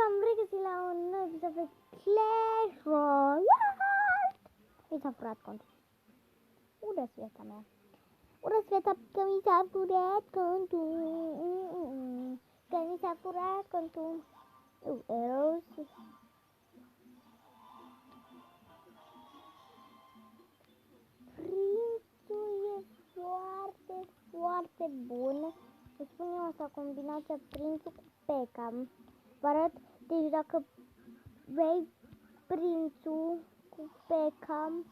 v-am regăsit la un nou episod de Clash Royale. Mi s-a furat contul. Ură viața mea. Ură viața că mi s-a furat contul. Că mi s-a furat contul. Eros. Prințul e foarte, foarte bun. Îți spun eu asta, combinația prințul cu P.E.K.K.A. Vă arăt, deci dacă vrei prințul cu P.E.K.K.A.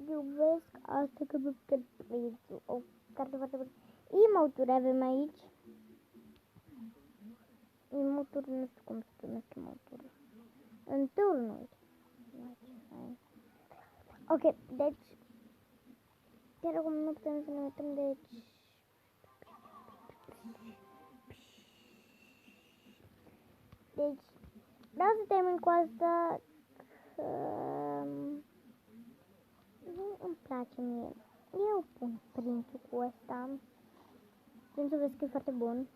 Iubesc asta că vă pierd prințul. O carte foarte bună. Emote-uri avem aici. Emote-uri, nu știu cum se numesc emote-uri. În turnuri. Ok, deci chiar acum nu putem să ne uităm, deci vreau să termin cu asta că nu îmi place mie. Eu pun prințul cu ăsta. Prințul vezi că e foarte bun.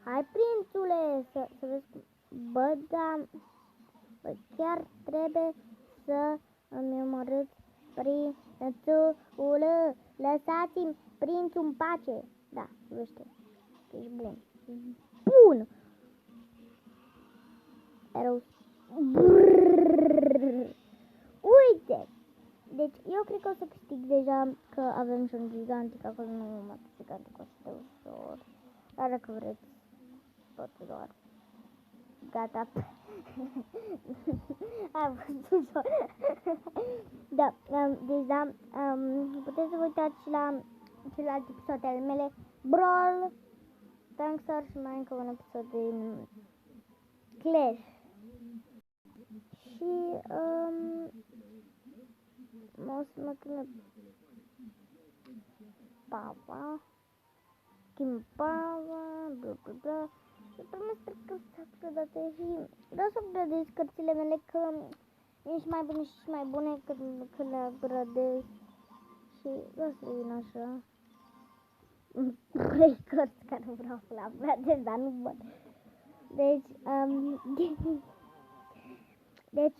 Hai, prințule, să vezi cum. Bă, da, bă, chiar trebuie să îmi omorâți prințul. Lăsați-mi prințul în pace. Da, vește, ești bun. Bun! Erau. Uite! Deci eu cred că o să câștig deja, că avem și un gigantic acolo, nu mă gigantic, o să te ușor. Dar dacă vreți, pot doar. Gata. Am fost ușor. Da, deci da, puteți să vă uitați și la celelalte episoade ale mele. Brawl, Tankstar și mai încă un episod din Clash. Și o să mă cheme Pava, Chimpava, bla bla bla. Și primesc că s-a upgradate și vreau să upgradez cărțile mele, că ești mai bune și mai bune când le upgradez. Și vreau să vin așa 3 cărți care vreau să le upgradez, dar nu văd. Deci, deci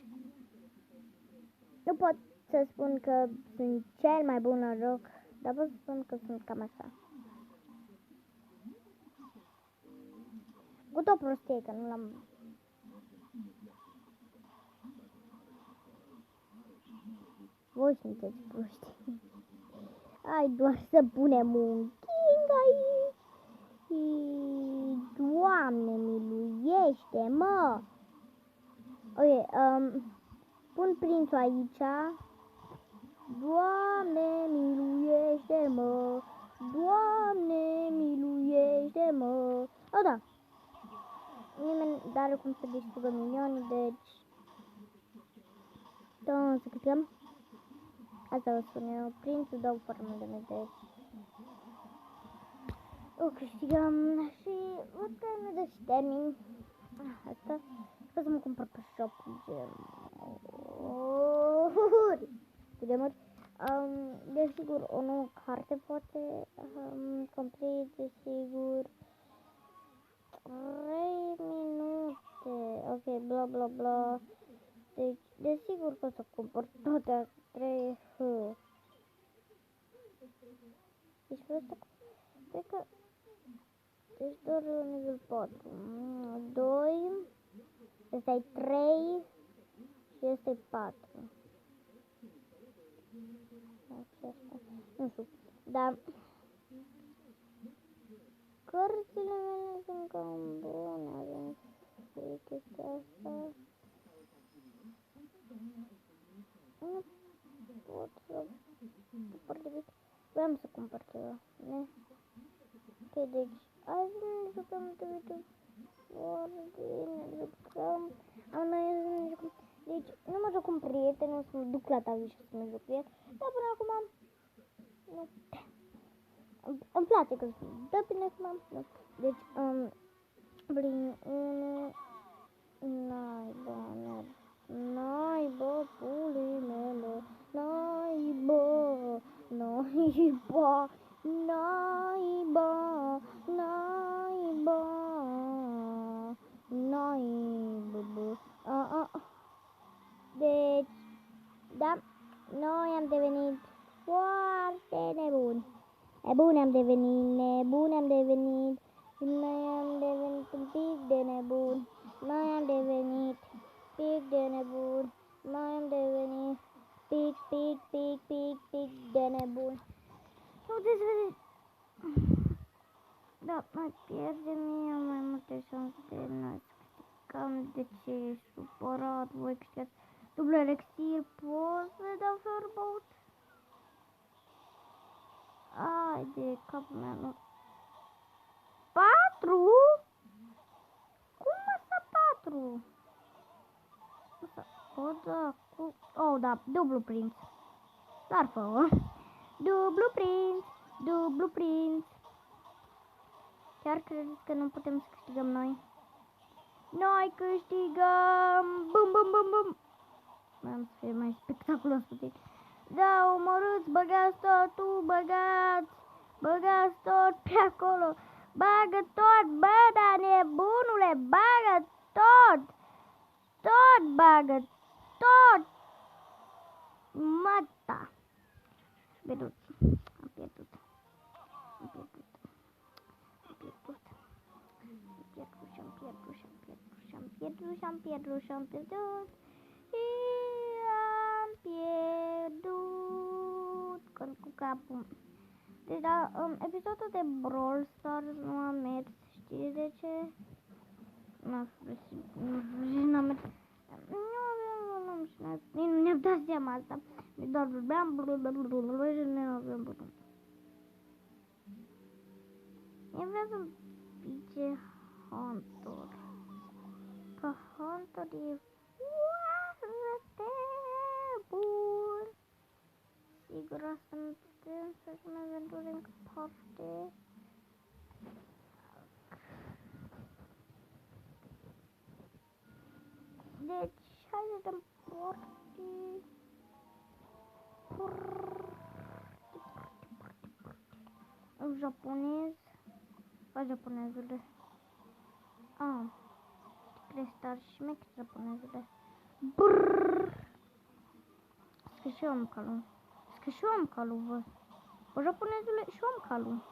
nu pot să spun că sunt cel mai bun în joc, dar pot să spun că sunt cam așa. Cu tot prostie, că nu l-am... Voi sunteți proști. Hai doar să punem un king aici. Doamne, miluiește, mă! Ok, pun prințul aici. Doamne, miluiește-mă! Doamne, miluiește-mă! Oh, da! Nimeni n-are cum să distrugă minionii, deci... Da, să clicăm. Asta vă spun eu. Prințul dau formele mele, deci... O câștigăm și văd că nu dă și termin. Asta. Sper să mă cumpăr pe shop gemuri. Desigur, o nouă carte poate complet, desigur. 3 minute. Ok, bla bla bla. Deci, desigur că o să cumpăr toate 3 Deci, pe asta, cred că... Deci, doar la nivel 4. 2. Ăsta e 3. Și ăsta e 4. Acesta. Nu știu. Dar... Cărțile mele sunt cam bune. Avem și chestia asta. Nu pot să cumpăr de bine. Vreau să cumpăr ceva. Ne? Ok, deci... Hai să ne jucăm de video. Ne jucăm. Deci, nu mă joc cu un prieten, o să mă duc la tavi și să mă joc cu el. Dar până acum... Nu. Îmi place că spun. Dar până acum... Nu. Deci, prin 1... Naiba, pule. naiba, naiba, naiba, naiba. Deci, da, noi am devenit foarte nebuni. Nebuni am devenit, nebuni am devenit. Noi am devenit un pic de nebuni. Noi am devenit pic de nebuni. Noi am devenit pic de nebuni. Puteți vedea. Da, mai pierdem eu mai multe șanse de noi. Cam de ce e supărat, voi câștigați dublu elixir, pot să dau fără. Ai de capul meu, nu. 4? Cum asta 4? O, da, cu... Oh, da, dublu prinț. Dar fă-o. Dublu prinț, dublu prinț. Chiar credeți că nu putem să câștigăm noi? Noi câștigăm! Bum, bum, bum, bum! Am să fie mai spectaculos puțin. Da, omorâți, băgați totul, băgați tot pe acolo. Bagă tot, bă, da, nebunule, bagă tot! Tot bagă, tot! Mata! Pierdut, am pierdut. Și am pierdut. Și am pierdut cu capul. Deci la episodul de Brawl Stars nu am mers. Știți de ce? Nu am mers. Nu ne-am dat seama asta. Doar vorbeam și nu aveam bătut. Eu vreau să-mi pice Hunter. Că Hunter e foarte bun. Sigur asta nu putem să ne aventurăm cu parte. Deci, hai să dăm parte. În japonez. Ca japonezule. Crestar și mec japonezule. Brrrr. Că și eu am calul. Că și eu am calul, bă. Bă, japonezule, și eu am calul.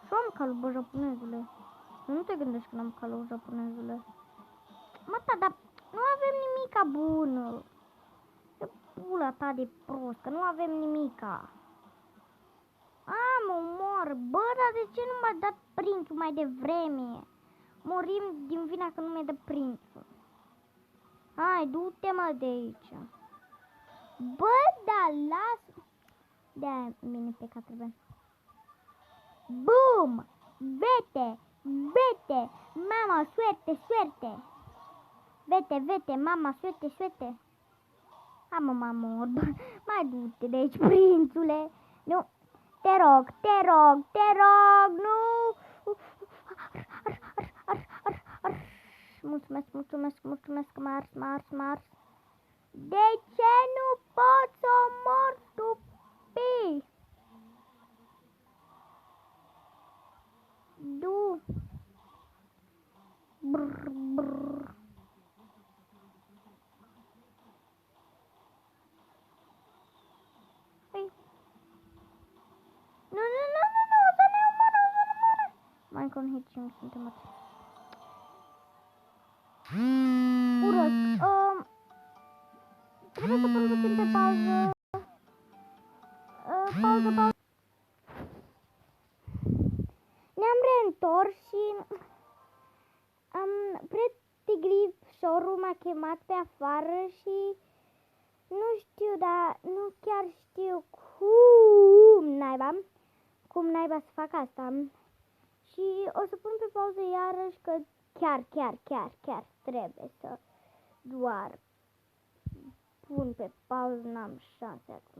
Și eu am calul, bă, japonezule. Nu te gândești că n-am calul, japonezule. Mă, dar nu avem nimica bună. Ce pula ta de prost, că nu avem nimica. Mă omor. Bă, dar de ce nu m-a dat prințul mai devreme? Morim din vina că nu mi-a dat prințul. Hai, du-te, mă, de aici. Bă, da, las. De-aia mine pe care trebuie. Bum! Vete! Vete! Mama, suerte! Vete, mama, suerte! Mă mor. Mai du-te de aici, prințule. Nu. Te rog, nu. Mulțumesc, mars. De ce nu pot să mor stupid? Du. Brr. Păi. Nu, o să ne omoară. Mai încă un hit și nu suntem atât. Urăsc. Trebuie să pun puțin pe pauză. Pauză. Ne-am reîntors și Pretty Grip Showroom m-a chemat pe afară și nu știu, dar nu chiar știu cum naiba să fac asta. Și o să pun pe pauză iarăși că chiar trebuie să doar pun pe pauză, n-am șanse acum.